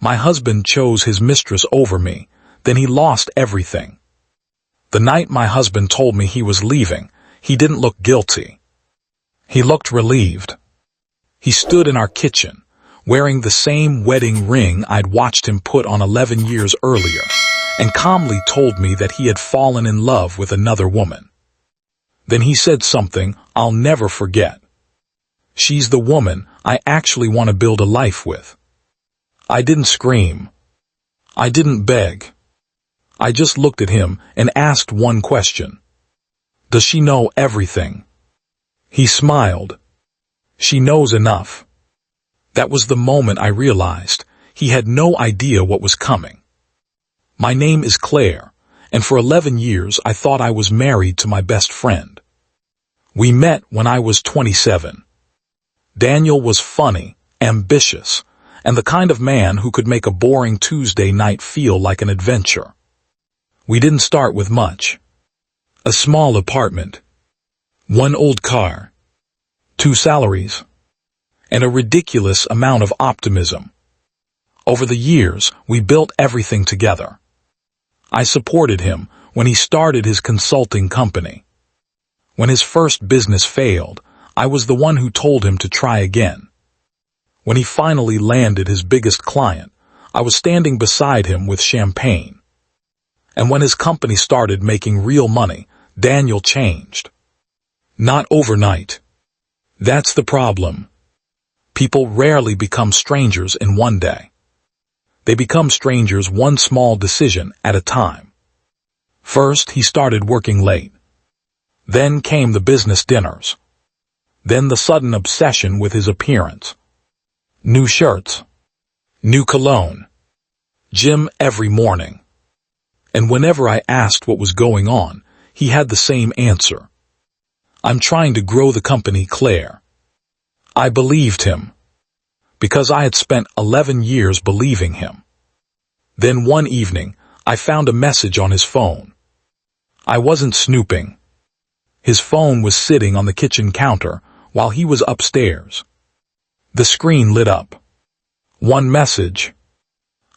My husband chose his mistress over me, then he lost everything. The night my husband told me he was leaving, he didn't look guilty. He looked relieved. He stood in our kitchen, wearing the same wedding ring I'd watched him put on 11 years earlier, and calmly told me that he had fallen in love with another woman. Then he said something I'll never forget. "She's the woman I actually want to build a life with." I didn't scream. I didn't beg. I just looked at him and asked one question. "Does she know everything?" He smiled. "She knows enough." That was the moment I realized he had no idea what was coming. My name is Claire, and for 11 years I thought I was married to my best friend. We met when I was 27. Daniel was funny, ambitious, and the kind of man who could make a boring Tuesday night feel like an adventure. We didn't start with much. A small apartment, one old car, 2 salaries, and a ridiculous amount of optimism. Over the years, we built everything together. I supported him when he started his consulting company. When his first business failed, I was the one who told him to try again. When he finally landed his biggest client, I was standing beside him with champagne. And when his company started making real money, Daniel changed. Not overnight. That's the problem. People rarely become strangers in one day. They become strangers one small decision at a time. First, he started working late. Then came the business dinners. Then the sudden obsession with his appearance. New shirts. New cologne. Gym every morning. And whenever I asked what was going on, he had the same answer. "I'm trying to grow the company, Claire." I believed him, because I had spent 11 years believing him. Then one evening, I found a message on his phone. I wasn't snooping. His phone was sitting on the kitchen counter while he was upstairs. The screen lit up. One message.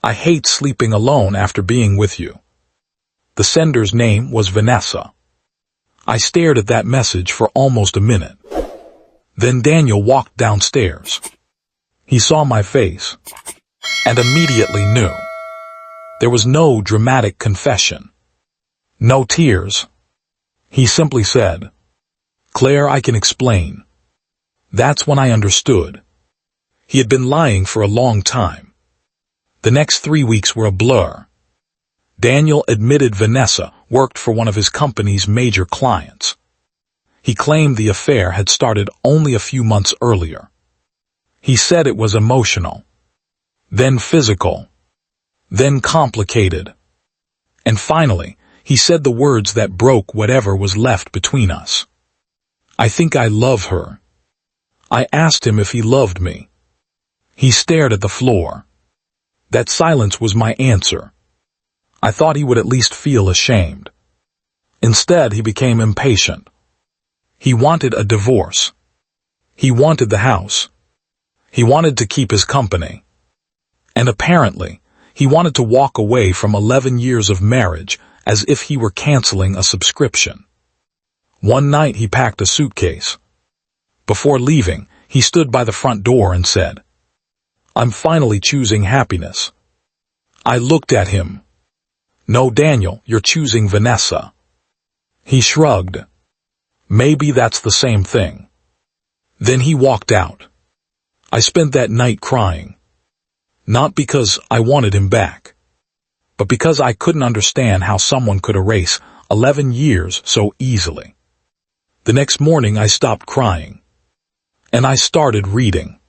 "I hate sleeping alone after being with you." The sender's name was Vanessa. I stared at that message for almost a minute. Then Daniel walked downstairs. He saw my face, and immediately knew. There was no dramatic confession. No tears. He simply said, "Claire, I can explain." That's when I understood. He had been lying for a long time. The next 3 weeks were a blur. Daniel admitted Vanessa worked for one of his company's major clients. He claimed the affair had started only a few months earlier. He said it was emotional, then physical, then complicated. And finally, he said the words that broke whatever was left between us. "I think I love her." I asked him if he loved me. He stared at the floor. That silence was my answer. I thought he would at least feel ashamed. Instead, he became impatient. He wanted a divorce. He wanted the house. He wanted to keep his company. And apparently, he wanted to walk away from 11 years of marriage as if he were canceling a subscription. One night he packed a suitcase. Before leaving, he stood by the front door and said, "I'm finally choosing happiness." I looked at him. "No, Daniel, you're choosing Vanessa." He shrugged. "Maybe that's the same thing." Then he walked out. I spent that night crying. Not because I wanted him back, but because I couldn't understand how someone could erase 11 years so easily. The next morning I stopped crying, and I started reading.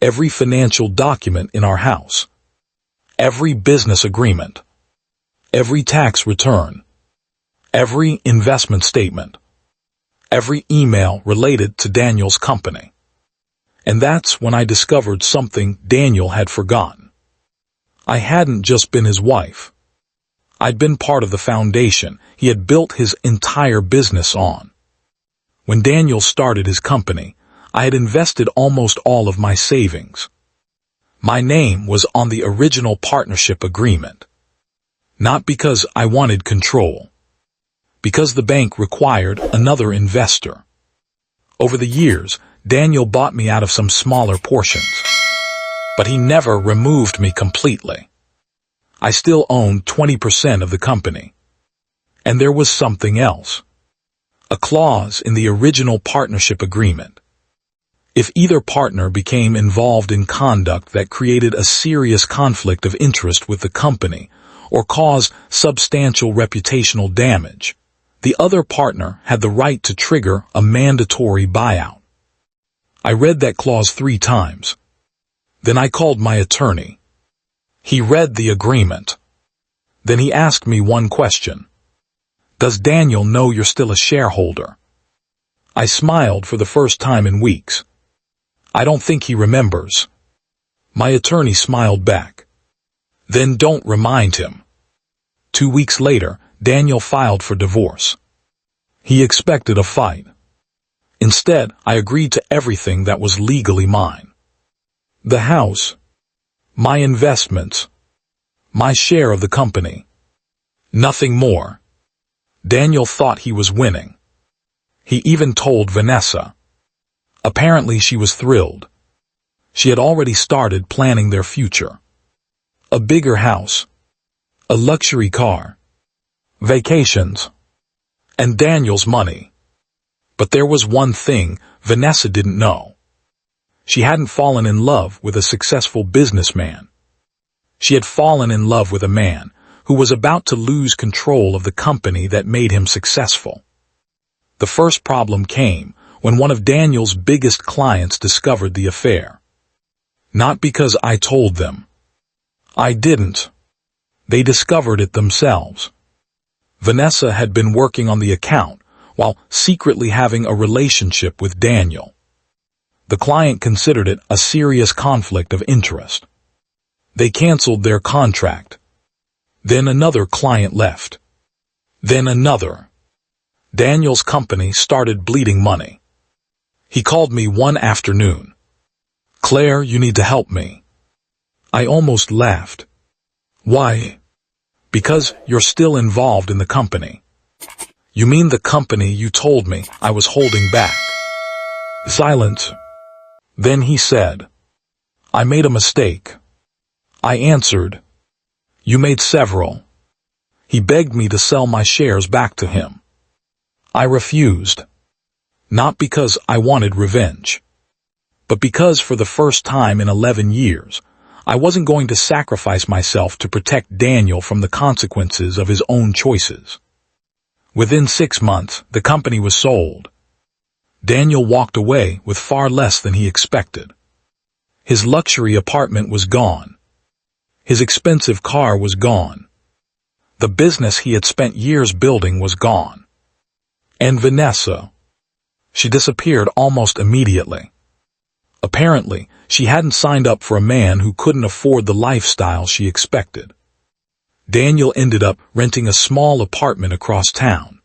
Every financial document in our house, every business agreement, every tax return, every investment statement, every email related to Daniel's company. And that's when I discovered something Daniel had forgotten. I hadn't just been his wife. I'd been part of the foundation he had built his entire business on. When Daniel started his company, I had invested almost all of my savings. My name was on the original partnership agreement. Not because I wanted control. Because the bank required another investor. Over the years, Daniel bought me out of some smaller portions. But he never removed me completely. I still owned 20% of the company. And there was something else. A clause in the original partnership agreement. If either partner became involved in conduct that created a serious conflict of interest with the company or caused substantial reputational damage, the other partner had the right to trigger a mandatory buyout. I read that clause 3 times. Then I called my attorney. He read the agreement. Then he asked me one question. Does Daniel know you're still a shareholder? I smiled for the first time in weeks. I don't think he remembers. My attorney smiled back. Then don't remind him. 2 weeks later, Daniel filed for divorce. He expected a fight. Instead, I agreed to everything that was legally mine. The house, my investments, my share of the company. Nothing more. Daniel thought he was winning. He even told Vanessa. Apparently she was thrilled. She had already started planning their future. A bigger house, a luxury car, vacations, and Daniel's money. But there was one thing Vanessa didn't know. She hadn't fallen in love with a successful businessman. She had fallen in love with a man who was about to lose control of the company that made him successful. The first problem came when one of Daniel's biggest clients discovered the affair. Not because I told them. I didn't. They discovered it themselves. Vanessa had been working on the account while secretly having a relationship with Daniel. The client considered it a serious conflict of interest. They canceled their contract. Then another client left. Then another. Daniel's company started bleeding money. He called me one afternoon. Claire, you need to help me. I almost laughed. Why? Because you're still involved in the company. You mean the company you told me I was holding back? Silence. Then he said, I made a mistake. I answered, you made several. He begged me to sell my shares back to him. I refused. Not because I wanted revenge, but because for the first time in 11 years, I wasn't going to sacrifice myself to protect Daniel from the consequences of his own choices. Within 6 months, the company was sold. Daniel walked away with far less than he expected. His luxury apartment was gone. His expensive car was gone. The business he had spent years building was gone. And Vanessa, she disappeared almost immediately. Apparently, she hadn't signed up for a man who couldn't afford the lifestyle she expected. Daniel ended up renting a small apartment across town.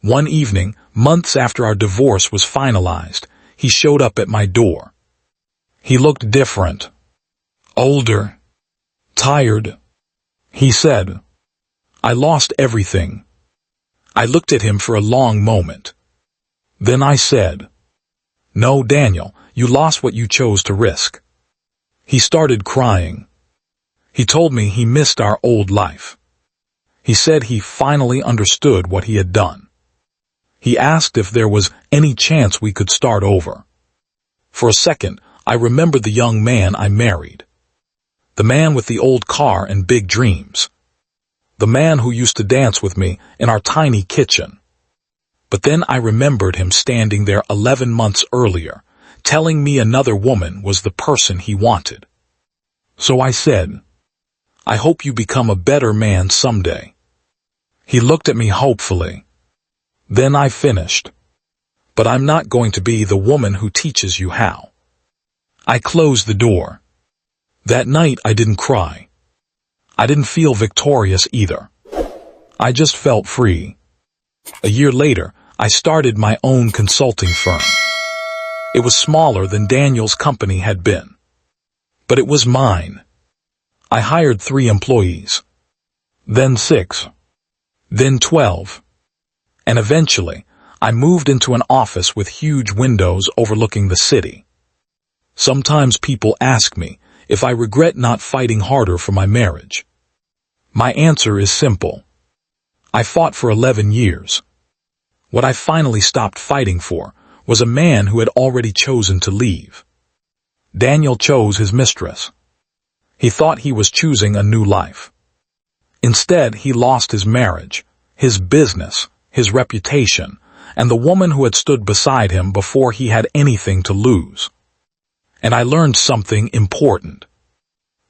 One evening, months after our divorce was finalized, he showed up at my door. He looked different. Older. Tired. He said, I lost everything. I looked at him for a long moment. Then I said, no, Daniel, you lost what you chose to risk. He started crying. He told me he missed our old life. He said he finally understood what he had done. He asked if there was any chance we could start over. For a second, I remembered the young man I married. The man with the old car and big dreams. The man who used to dance with me in our tiny kitchen. But then I remembered him standing there 11 months earlier, telling me another woman was the person he wanted. So I said, I hope you become a better man someday. He looked at me hopefully. Then I finished. But I'm not going to be the woman who teaches you how. I closed the door. That night I didn't cry. I didn't feel victorious either. I just felt free. A year later, I started my own consulting firm. It was smaller than Daniel's company had been. But it was mine. I hired 3 employees, then 6, then 12, and eventually I moved into an office with huge windows overlooking the city. Sometimes people ask me if I regret not fighting harder for my marriage. My answer is simple. I fought for 11 years. What I finally stopped fighting for was a man who had already chosen to leave. Daniel chose his mistress. He thought he was choosing a new life. Instead, he lost his marriage, his business, his reputation, and the woman who had stood beside him before he had anything to lose. And I learned something important.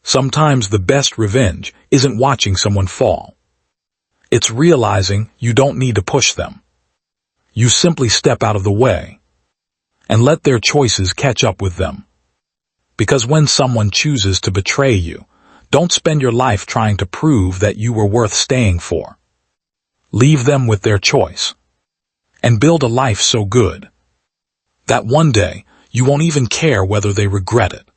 Sometimes the best revenge isn't watching someone fall. It's realizing you don't need to push them. You simply step out of the way and let their choices catch up with them. Because when someone chooses to betray you, don't spend your life trying to prove that you were worth staying for. Leave them with their choice and build a life so good that one day you won't even care whether they regret it.